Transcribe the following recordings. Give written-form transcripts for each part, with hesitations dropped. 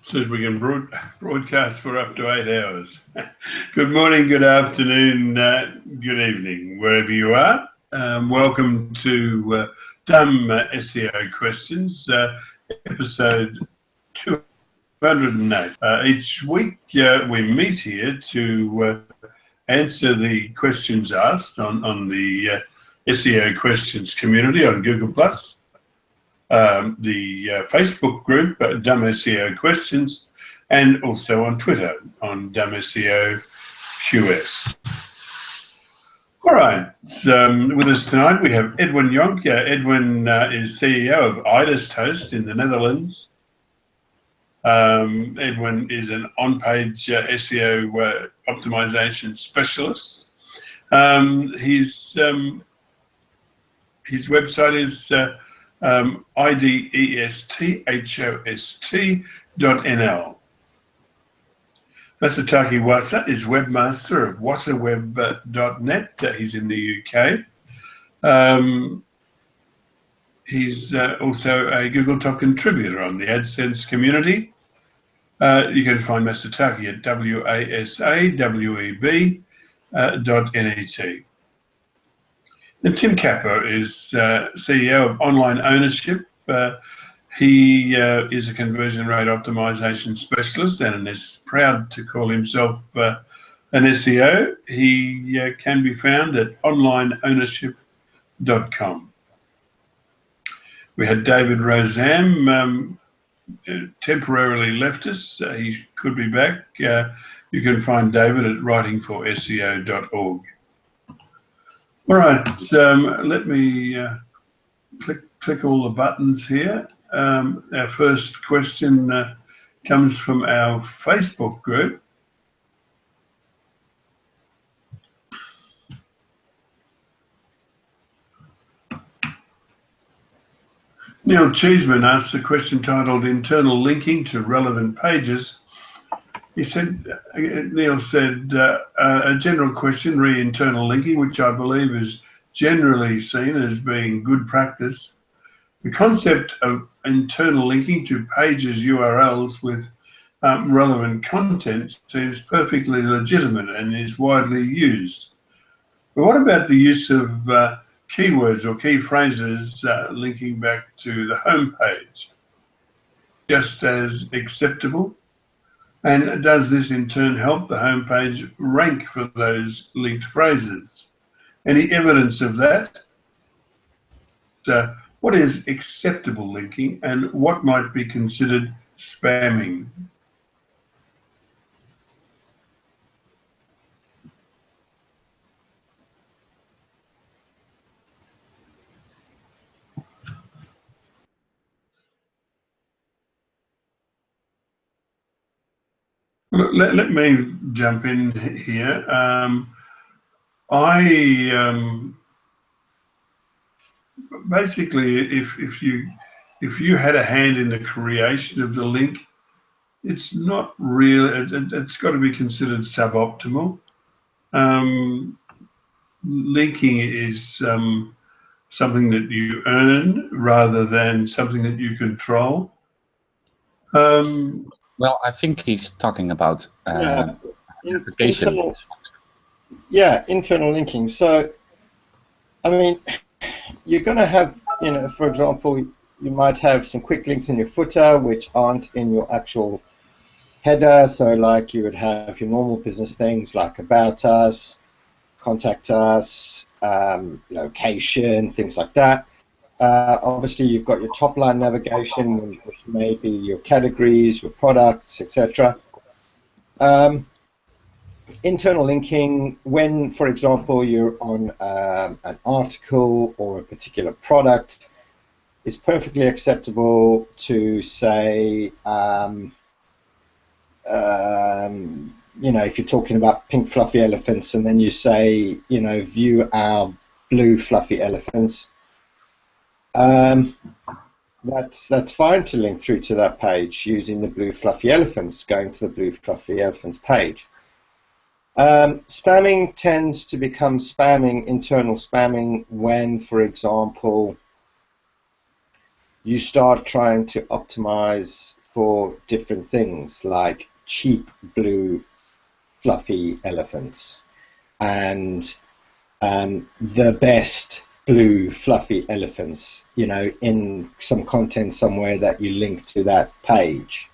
Says we can broadcast for up to 8 hours. Good morning, good afternoon, good evening, wherever you are. Welcome to Dumb SEO Questions, episode 208. Each week we meet here to answer the questions asked on the SEO Questions community on Google+. The Facebook group, Dumb SEO Questions, and also on Twitter on Dumb SEO QS. All right, with us tonight we have Edwin Jonk. Edwin is CEO of IDIS in the Netherlands. Edwin is an on-page SEO optimization specialist. His website is idesthost.nl. Masataki Wasa is webmaster of wasaweb.net. He's in the UK. He's also a Google Top contributor on the AdSense community. You can find Masataki at wasaweb.net. And Tim Capper is CEO of Online Ownership. He is a conversion rate optimization specialist and is proud to call himself an SEO. He can be found at onlineownership.com. We had David Rozam, temporarily left us. He could be back. You can find David at writingforseo.org. All right, let me click all the buttons here. Our first question comes from our Facebook group. Neil Cheeseman asked a question titled Internal Linking to Relevant Pages. He said, Neil said, a general question re internal linking, which I believe is generally seen as being good practice. The concept of internal linking to pages URLs with relevant content seems perfectly legitimate and is widely used. But what about the use of keywords or key phrases linking back to the home page? Just as acceptable? And does this in turn help the homepage rank for those linked phrases? Any evidence of that? What is acceptable linking and what might be considered spamming? Let me jump in here. Basically, if you had a hand in the creation of the link, it's not real. It's got to be considered suboptimal. Linking is something that you earn rather than something that you control. Well, I think he's talking about application. Internal linking. So, I mean, you're going to have, for example, you might have some quick links in your footer which aren't in your actual header. So, like you would have your normal business things like about us, contact us, location, things like that. Obviously, you've got your top line navigation, which may be your categories, your products, etc. Internal linking, when, for example, you're on an article or a particular product, it's perfectly acceptable to say, if you're talking about pink fluffy elephants, and then you say, view our blue fluffy elephants. That's fine to link through to that page using the blue fluffy elephants, going to the blue fluffy elephants page. Spamming tends to become internal spamming, when, for example, you start trying to optimize for different things, like cheap blue fluffy elephants and the best blue fluffy elephants, you know, in some content somewhere that you link to that page.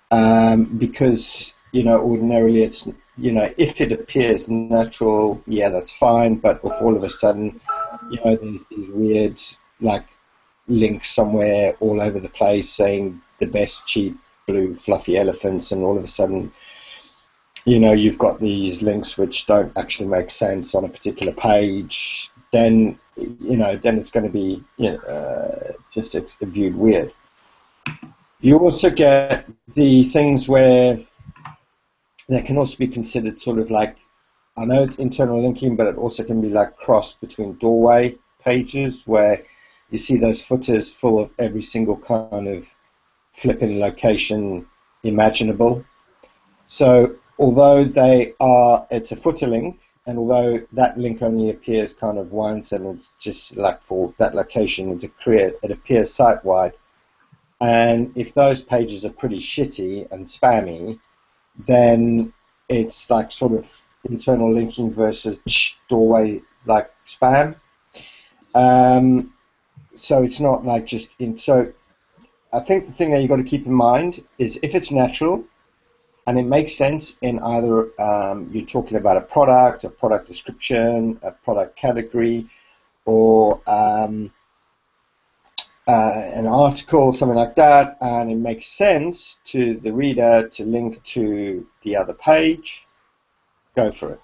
Because, you know, ordinarily it's, you know, if it appears natural, yeah, that's fine. But if all of a sudden, you know, there's these weird, like, links somewhere all over the place saying the best cheap blue fluffy elephants, and all of a sudden, you know, you've got these links which don't actually make sense on a particular page, then, you know, then it's going to be, you know, just it's viewed weird. You also get the things where they can also be considered sort of like, I know it's internal linking, but it also can be like crossed between doorway pages, where you see those footers full of every single kind of flipping location imaginable. So although it's a footer link, and although that link only appears kind of once, and it's just like for that location, it appears site-wide. And if those pages are pretty shitty and spammy, then it's like sort of internal linking versus doorway like spam. So it's not like just so I think the thing that you've got to keep in mind is if it's natural and it makes sense in either you're talking about a product description, a product category, or an article, something like that, and it makes sense to the reader to link to the other page, go for it.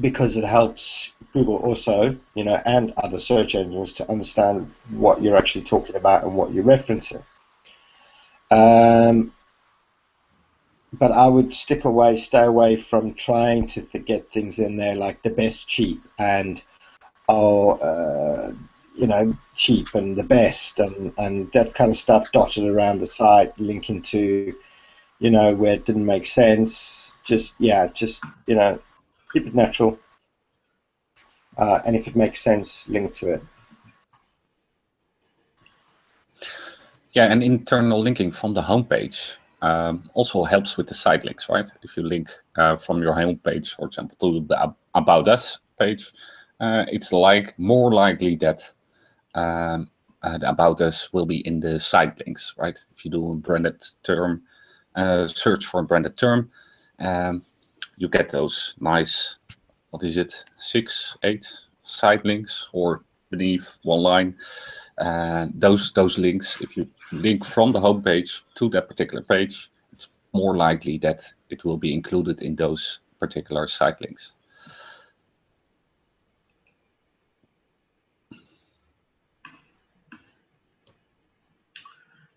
Because it helps Google also, you know, and other search engines to understand what you're actually talking about and what you're referencing. But I would stay away from trying to get things in there like the best cheap and you know, cheap and the best and that kind of stuff dotted around the site, linking to, you know, where it didn't make sense. Just you know, keep it natural, and if it makes sense, link to it. Yeah, and internal linking from the homepage also helps with the site links, right? If you link from your homepage, for example, to the About Us page, it's like more likely that the About Us will be in the site links, right? If you do a branded term, search for a branded term, you get those nice, what is it, 6, 8 site links, or beneath one line. Those links, if you link from the homepage to that particular page, it's more likely that it will be included in those particular site links.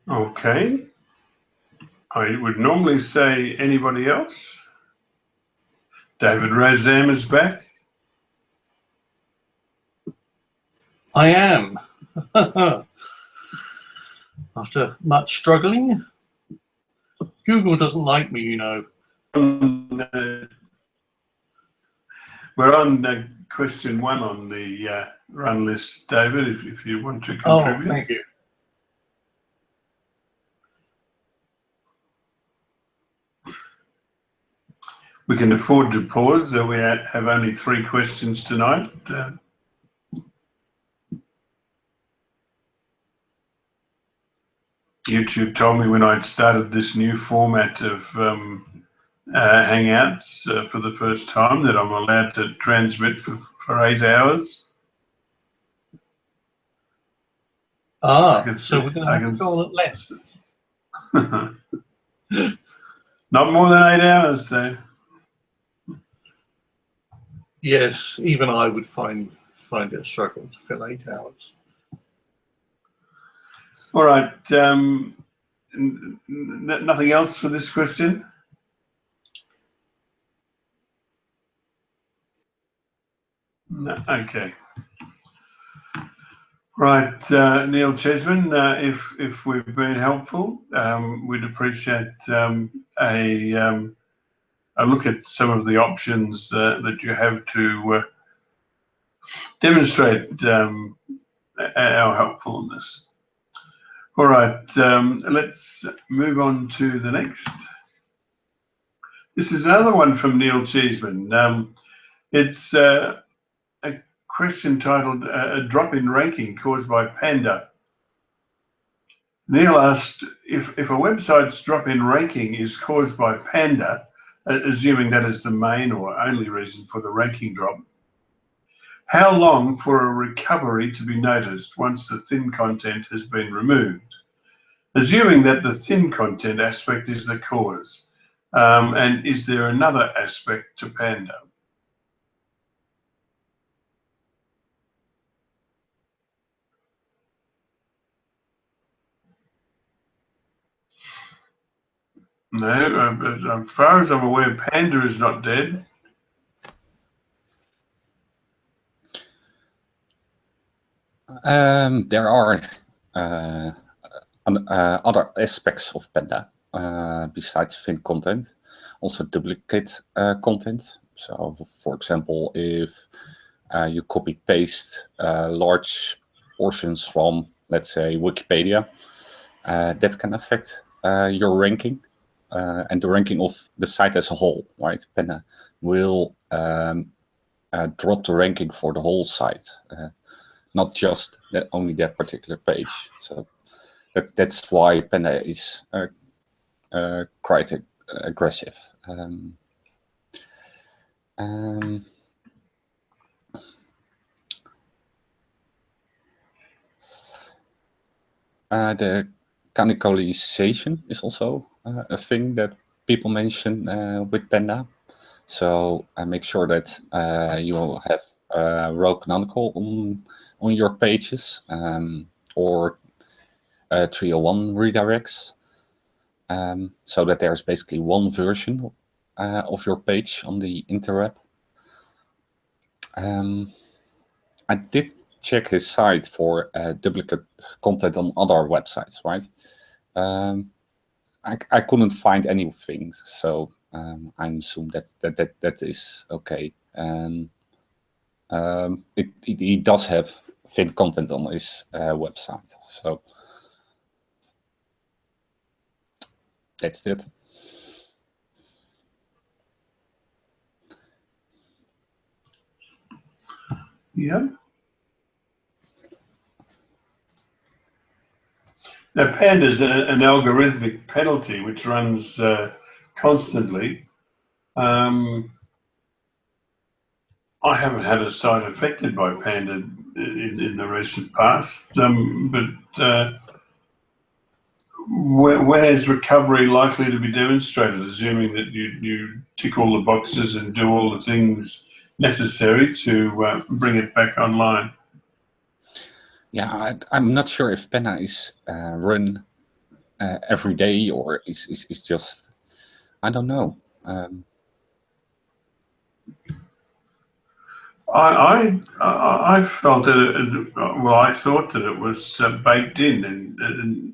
Okay. I would normally say anybody else. David Razam is back. I am. After much struggling. Google doesn't like me, you know. We're on question 1 on the run list, David, if you want to contribute. Oh, thank you. We can afford to pause. We have only 3 questions tonight. YouTube told me when I'd started this new format of Hangouts for the first time that I'm allowed to transmit for 8 hours. So we're going to have to go on at length. Not more than 8 hours, though. Yes, even I would find it a struggle to fill 8 hours. All right. Nothing else for this question? No, okay. Right, Neil Chesman, if we've been helpful, we'd appreciate a look at some of the options that you have to demonstrate our helpfulness. All right, let's move on to the next. This is another one from Neil Cheeseman. It's a question titled "A Drop in Ranking Caused by Panda." Neil asked if a website's drop in ranking is caused by Panda, assuming that is the main or only reason for the ranking drop, how long for a recovery to be noticed once the thin content has been removed? Assuming that the thin content aspect is the cause, and is there another aspect to Panda? No, as far as I'm aware, Panda is not dead. There are other aspects of Panda besides thin content, also duplicate content. So, for example, if you copy paste large portions from, let's say, Wikipedia, that can affect your ranking and the ranking of the site as a whole, right? Panda will drop the ranking for the whole site, not just only that particular page. So that's why Panda is quite aggressive. The canonicalization is also a thing that people mention with Panda. So make sure that you have row canonical on your pages or 301 redirects, so that there's basically one version of your page on the interweb. I did check his site for duplicate content on other websites, right? I couldn't find anything, so I assume that is okay. And he does have thin content on his website, so that's it. Yeah. Now, Panda is an algorithmic penalty which runs constantly. I haven't had a site affected by Panda in the recent past, but when is recovery likely to be demonstrated, assuming that you tick all the boxes and do all the things necessary to bring it back online? Yeah, I'm not sure if Panda is run every day or is just, I don't know. I felt that I thought that it was baked in and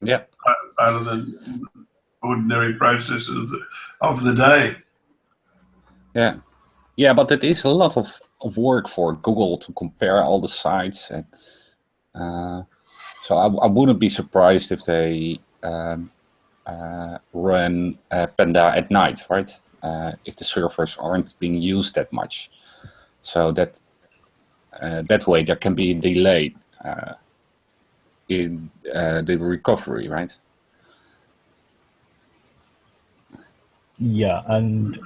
Yeah, other than ordinary processes of the day. yeah, but it is a lot of work for Google to compare all the sites, and so I wouldn't be surprised if they run Panda at night, right? If the servers aren't being used that much, so that way there can be a delay in the recovery, right? Yeah, and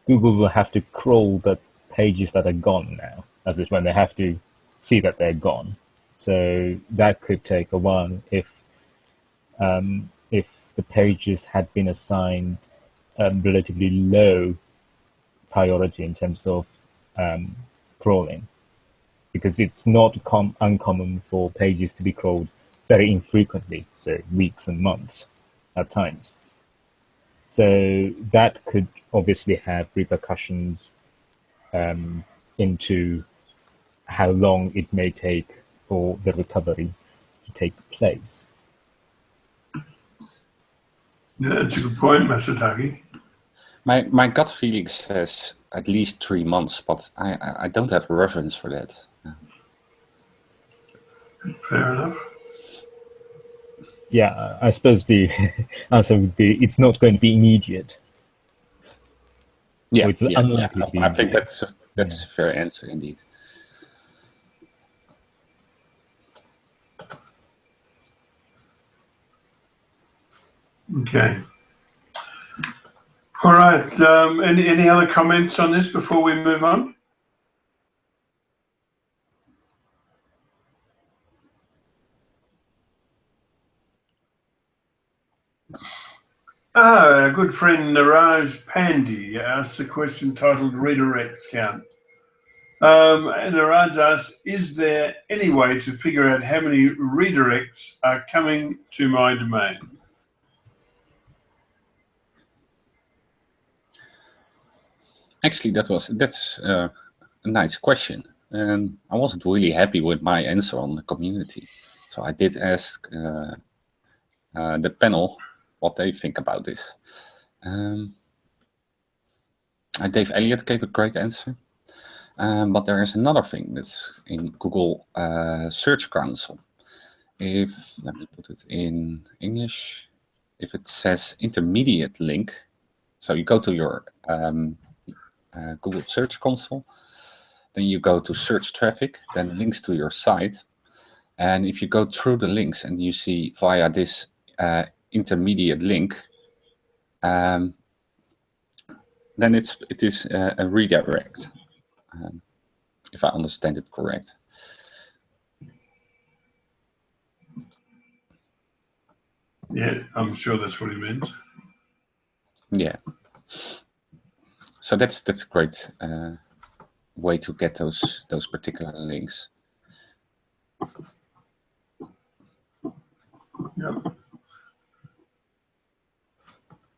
Google will have to crawl the pages that are gone now, as is when they have to see that they're gone. So that could take a while if the pages had been assigned relatively low priority in terms of crawling, because it's not uncommon for pages to be crawled very infrequently, so weeks and months at times. So that could obviously have repercussions into how long it may take for the recovery to take place. Yeah, that's a good point, Masataki. My gut feeling says at least 3 months, but I don't have a reference for that. Fair enough. Yeah, I suppose the answer would be it's not going to be immediate. Yeah, Or it's yeah, unlikely to be I think immediate. that's a fair answer indeed. Okay. All right. Any other comments on this before we move on? Our good friend Niraj Pandey asked a question titled Redirects Count. And Niraj asks, is there any way to figure out how many redirects are coming to my domain? Actually, that's a nice question, and I wasn't really happy with my answer on the community. So I did ask the panel what they think about this. Dave Elliott gave a great answer, but there is another thing that's in Google Search Console. Let me put it in English, if it says intermediate link, so you go to your Google Search Console, then you go to search traffic, then links to your site. And if you go through the links and you see via this intermediate link, then it is a redirect, if I understand it correct. Yeah, I'm sure that's what he meant. Yeah. So that's a great way to get those particular links. Yep.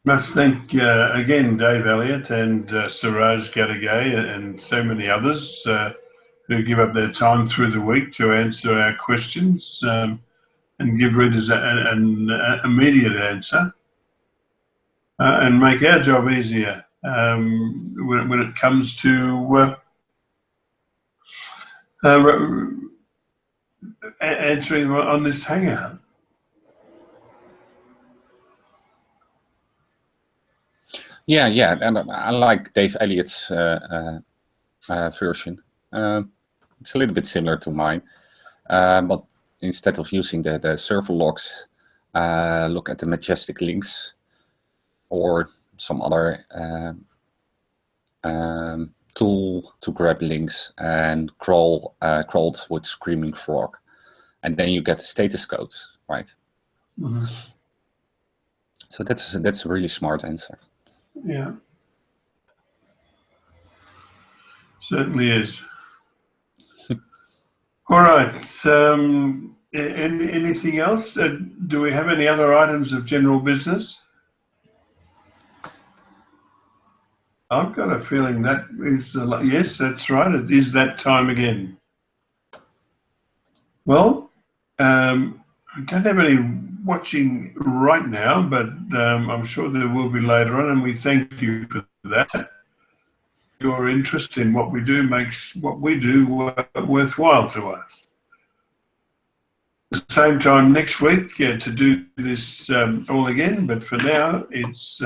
Must thank again Dave Elliott and Siraj Gadagay and so many others who give up their time through the week to answer our questions and give readers an immediate answer and make our job easier when it comes to answering on this Hangout. Yeah, and I like Dave Elliott's version. It's a little bit similar to mine, but instead of using the server logs, look at the majestic links or some other tool to grab links and crawled with Screaming Frog, and then you get the status codes, right? Mm-hmm. So that's a really smart answer. Yeah, certainly is. All right. Anything else? Do we have any other items of general business? I've got a feeling that is yes, that's right. It is that time again. Well, I don't have any watching right now, but I'm sure there will be later on, and we thank you for that. Your interest in what we do makes what we do worthwhile to us. At the same time next week to do this all again, but for now it's